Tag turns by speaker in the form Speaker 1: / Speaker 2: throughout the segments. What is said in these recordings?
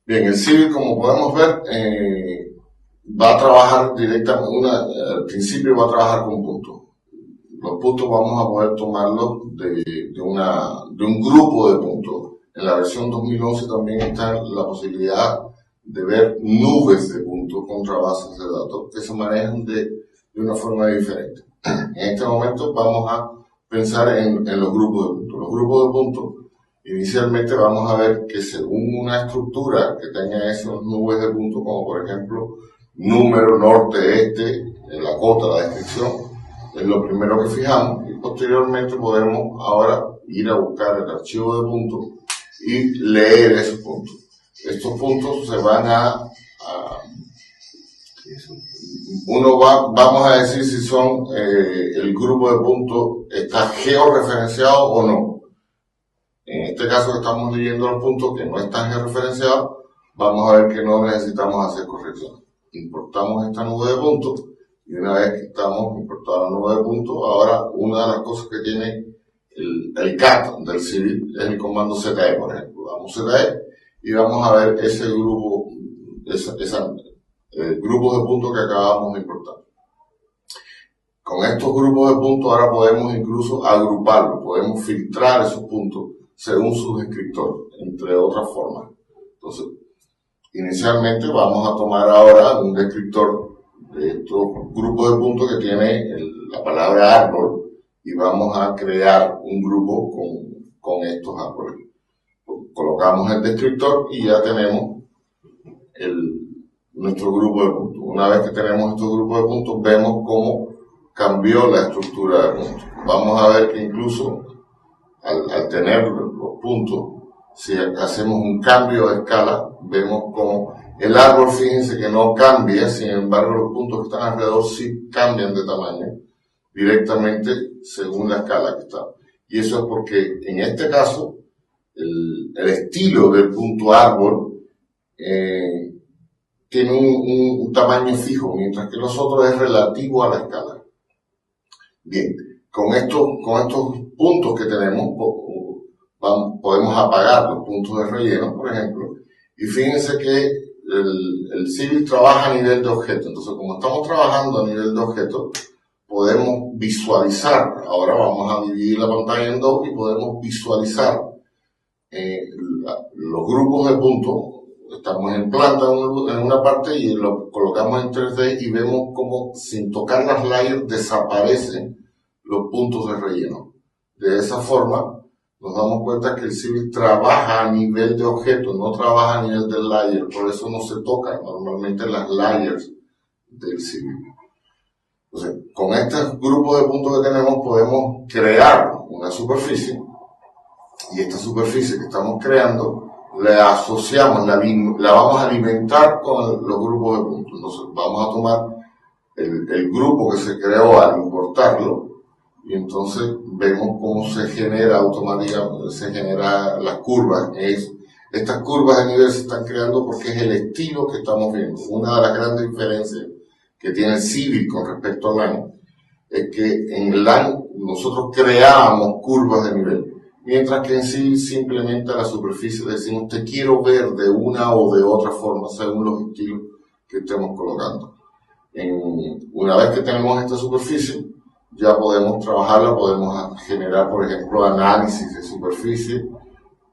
Speaker 1: Bien, el civil, como podemos ver, va a trabajar directamente, al principio va a trabajar con puntos. Los puntos vamos a poder tomarlos de un grupo de puntos. En la versión 2011 también está la posibilidad de ver nubes de puntos contra bases de datos que se manejan de una forma diferente. En este momento vamos a pensar en los grupos de puntos. Los grupos de puntos, inicialmente vamos a ver que según una estructura que tenga esas nubes de puntos, como por ejemplo número, norte, este, en la cota, la descripción, es lo primero que fijamos, y posteriormente podemos ahora ir a buscar el archivo de puntos y leer esos puntos. Estos puntos se van vamos a decir si son el grupo de puntos está georreferenciado o no. En este caso que estamos leyendo los puntos que no están georreferenciados, vamos a ver que no necesitamos hacer corrección. Importamos esta nube de puntos y una vez que estamos importando la nube de puntos, ahora una de las cosas que tiene el cat del civil es el comando ZE, por ejemplo. Damos ZE y vamos a ver ese grupo, grupos de puntos que acabamos de importar. Con estos grupos de puntos ahora podemos incluso agruparlos, podemos filtrar esos puntos según su descriptor, entre otras formas. Entonces, inicialmente vamos a tomar ahora un descriptor de estos grupos de puntos que tiene la palabra árbol y vamos a crear un grupo con estos árboles. Colocamos el descriptor y ya tenemos nuestro grupo de puntos. Una vez que tenemos estos grupos de puntos, vemos cómo cambió la estructura de puntos. Vamos a ver que incluso al tener los puntos, si hacemos un cambio de escala, vemos como el árbol, fíjense que no cambia, sin embargo los puntos que están alrededor sí cambian de tamaño directamente según la escala que está. Y eso es porque en este caso el estilo del punto árbol tiene un tamaño fijo, mientras que los otros es relativo a la escala. Bien, con estos puntos que tenemos, podemos apagar los puntos de relleno, por ejemplo, y fíjense que el civil trabaja a nivel de objeto. Entonces, como estamos trabajando a nivel de objeto, podemos visualizar. Ahora vamos a dividir la pantalla en dos y podemos visualizar los grupos de puntos. Estamos en planta en una parte y lo colocamos en 3D y vemos como sin tocar las layers desaparecen los puntos de relleno. De esa forma nos damos cuenta que el civil trabaja a nivel de objeto, no trabaja a nivel del layer, por eso no se tocan normalmente las layers del civil. Entonces, con este grupo de puntos que tenemos podemos crear una superficie y esta superficie que estamos creando la asociamos, la vamos a alimentar con los grupos de puntos. Entonces vamos a tomar el grupo que se creó al importarlo y entonces vemos cómo se genera automáticamente, se generan las curvas. Estas curvas de nivel se están creando porque es el estilo que estamos viendo. Una de las grandes diferencias que tiene el civil con respecto al LAN es que en el LAN nosotros creábamos curvas de nivel, mientras que en sí simplemente a la superficie decimos te quiero ver de una o de otra forma según los estilos que estemos colocando. Una vez que tenemos esta superficie, ya podemos trabajarla, podemos generar, por ejemplo, análisis de superficie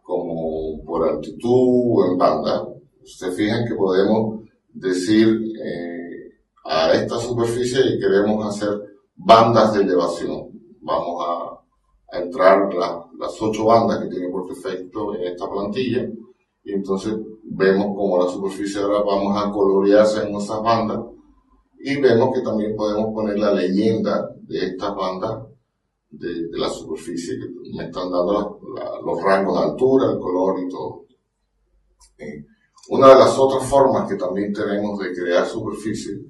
Speaker 1: como por altitud o en banda. Se fijan que podemos decir a esta superficie y queremos hacer bandas de elevación. Vamos a entrar las 8 bandas que tiene por defecto en esta plantilla y entonces vemos como la superficie ahora vamos a colorearse en esas bandas y vemos que también podemos poner la leyenda de estas bandas de la superficie que me están dando los rangos de altura, el color y todo. Una de las otras formas que también tenemos de crear superficie,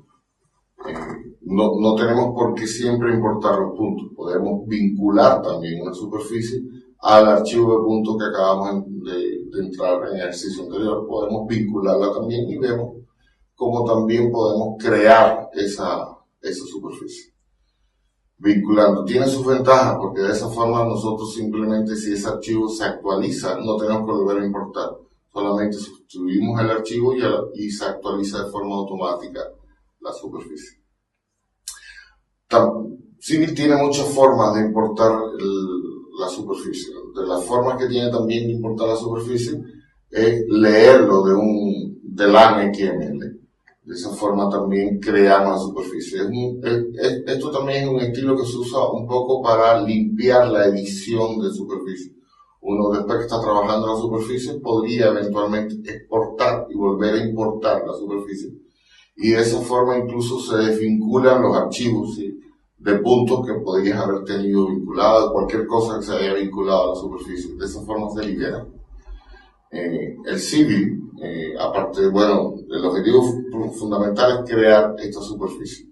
Speaker 1: no tenemos por qué siempre importar los puntos, podemos vincular también una superficie al archivo de puntos que acabamos de entrar en el ejercicio anterior, podemos vincularla también y vemos cómo también podemos crear esa superficie. Vinculando, tiene sus ventajas porque de esa forma nosotros simplemente si ese archivo se actualiza no tenemos que volver a importar, solamente sustituimos el archivo y se actualiza de forma automática la superficie. Civil tiene muchas formas de importar la superficie. De las formas que tiene también de importar la superficie es leerlo del HTML. De esa forma también creamos la superficie. Esto también es un estilo que se usa un poco para limpiar la edición de superficie. Uno, después que está trabajando la superficie, podría eventualmente exportar y volver a importar la superficie. Y de esa forma incluso se desvinculan los archivos, ¿sí?, de puntos que podrías haber tenido vinculados, cualquier cosa que se haya vinculado a la superficie. De esa forma se libera. El Civil, aparte, bueno, el objetivo fundamental es crear esta superficie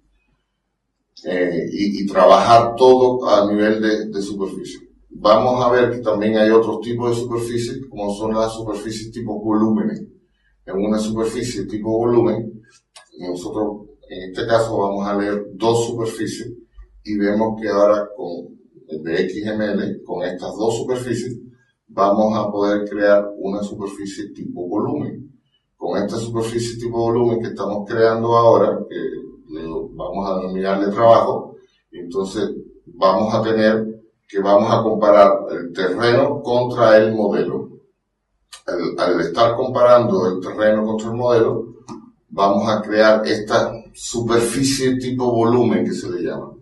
Speaker 1: y trabajar todo a nivel de superficie. Vamos a ver que también hay otros tipos de superficies, como son las superficies tipo volúmenes. En una superficie tipo volumen, nosotros en este caso vamos a leer dos superficies y vemos que ahora con el de XML, con estas dos superficies, vamos a poder crear una superficie tipo volumen. Con esta superficie tipo volumen que estamos creando ahora, que vamos a denominarle trabajo, entonces vamos a tener que vamos a comparar el terreno contra el modelo. Al estar comparando el terreno contra el modelo, vamos a crear esta superficie tipo volumen que se le llama.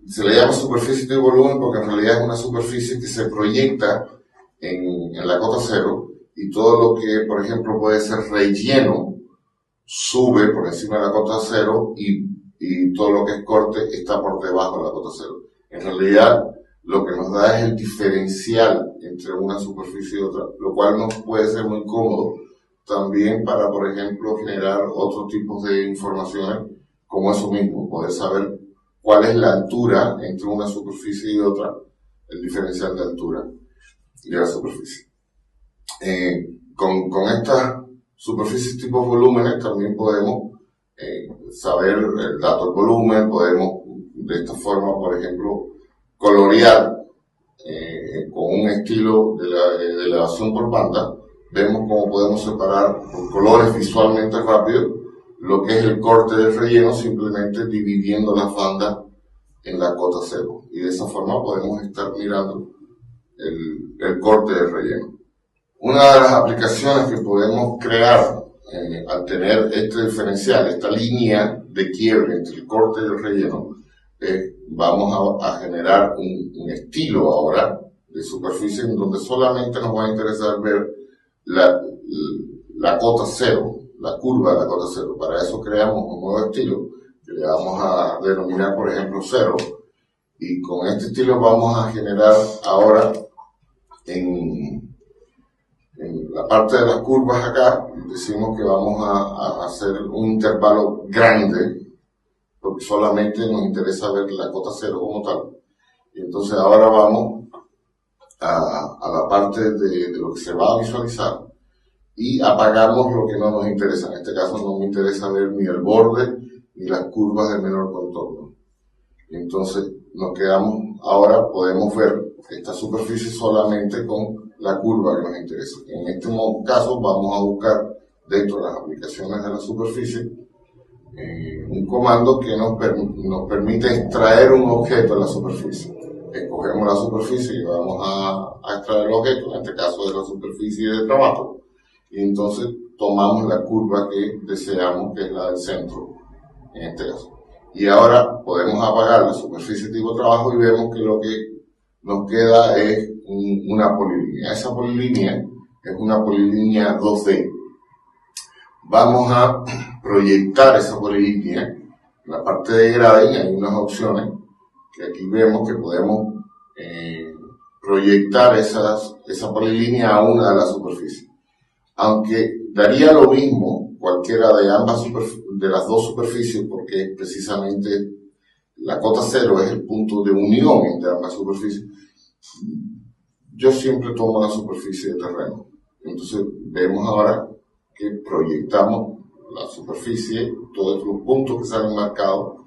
Speaker 1: Se le llama superficie de volumen porque en realidad es una superficie que se proyecta en la cota cero y todo lo que, por ejemplo, puede ser relleno sube por encima de la cota cero y todo lo que es corte está por debajo de la cota cero. En realidad, lo que nos da es el diferencial entre una superficie y otra, lo cual nos puede ser muy cómodo también para, por ejemplo, generar otros tipos de informaciones como eso mismo, poder saber cuál es la altura entre una superficie y otra, el diferencial de altura de la superficie. Con estas superficies tipo volúmenes también podemos saber el dato del volumen, podemos de esta forma, por ejemplo, colorear con un estilo de elevación por banda. Vemos cómo podemos separar por colores visualmente rápido lo que es el corte del relleno, simplemente dividiendo las bandas en la cota cero. Y de esa forma podemos estar mirando el corte del relleno. Una de las aplicaciones que podemos crear al tener este diferencial, esta línea de quiebre entre el corte y el relleno, vamos a generar un estilo ahora de superficie en donde solamente nos va a interesar ver la cota cero, la curva de la cota cero. Para eso creamos un nuevo estilo que le vamos a denominar, por ejemplo, cero. Y con este estilo vamos a generar ahora en la parte de las curvas acá, decimos que vamos a hacer un intervalo grande, porque solamente nos interesa ver la cota cero como tal. Y entonces ahora vamos a la parte de lo que se va a visualizar y apagamos lo que no nos interesa. En este caso no me interesa ver ni el borde ni las curvas de menor contorno. Y entonces nos quedamos, ahora podemos ver esta superficie solamente con la curva que nos interesa. En este caso vamos a buscar dentro de las aplicaciones de la superficie un comando que nos permite extraer un objeto de la superficie. Escogemos la superficie y vamos a extraer el objeto, en este caso de la superficie de trabajo, y entonces tomamos la curva que deseamos, que es la del centro, en este caso. Y ahora podemos apagar la superficie tipo trabajo y vemos que lo que nos queda es una polilínea. Esa polilínea es una polilínea 2D. Vamos a proyectar esa polilínea. En la parte de grading hay unas opciones que aquí vemos que podemos proyectar esa polilínea a una de las superficies. Aunque daría lo mismo cualquiera de las dos superficies, porque precisamente la cota cero es el punto de unión entre ambas superficies, yo siempre tomo la superficie de terreno. Entonces vemos ahora que proyectamos la superficie, todos los puntos que salen marcados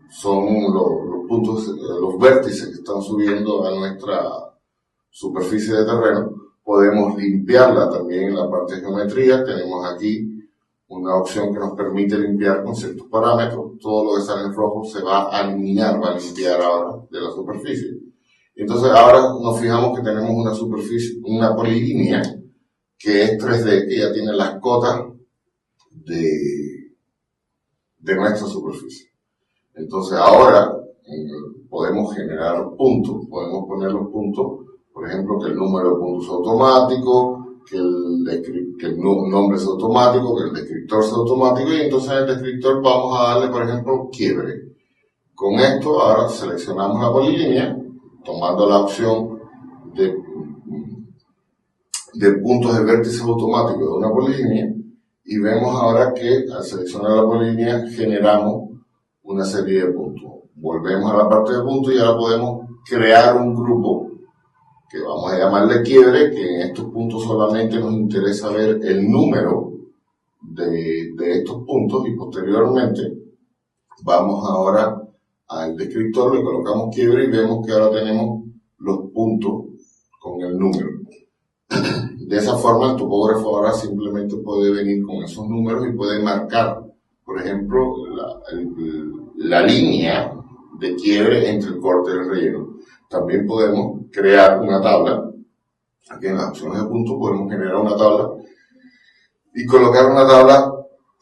Speaker 1: son los puntos, los vértices que están subiendo a nuestra superficie de terreno. Podemos limpiarla también en la parte de geometría. Tenemos aquí una opción que nos permite limpiar con ciertos parámetros. Todo lo que sale en rojo se va a eliminar, va a limpiar ahora de la superficie. Entonces ahora nos fijamos que tenemos una superficie, una polilínea que es 3D, que ya tiene las cotas de nuestra superficie. Entonces ahora podemos generar puntos, podemos poner los puntos, por ejemplo, que el número de puntos es automático, que el nombre es automático, que el descriptor es automático, y entonces en el descriptor vamos a darle, por ejemplo, quiebre. Con esto ahora seleccionamos la polilínea, tomando la opción de puntos de vértices automáticos de una polilínea, y vemos ahora que al seleccionar la polilínea generamos una serie de puntos. Volvemos a la parte de puntos y ahora podemos crear un grupo que vamos a llamarle quiebre, que en estos puntos solamente nos interesa ver el número de estos puntos, y posteriormente vamos ahora al descriptor, le colocamos quiebre y vemos que ahora tenemos los puntos con el número. De esa forma el topógrafo ahora simplemente puede venir con esos números y puede marcar, por ejemplo, la línea de quiebre entre el corte y el relleno. También podemos crear una tabla. Aquí en las opciones de puntos podemos generar una tabla y colocar una tabla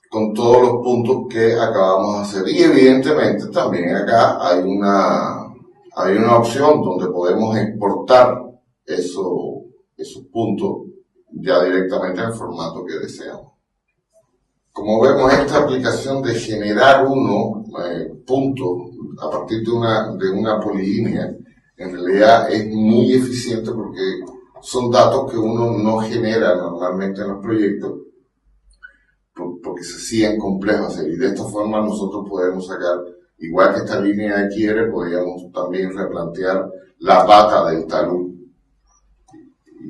Speaker 1: con todos los puntos que acabamos de hacer. Y evidentemente también acá hay una opción donde podemos exportar esos puntos ya directamente en el formato que deseamos. Como vemos, esta aplicación de generar puntos a partir de una polilínea, en realidad es muy eficiente porque son datos que uno no genera normalmente en los proyectos porque se siguen complejos hacer, y de esta forma nosotros podemos sacar, igual que esta línea de quiebre, podríamos también replantear la pata del talud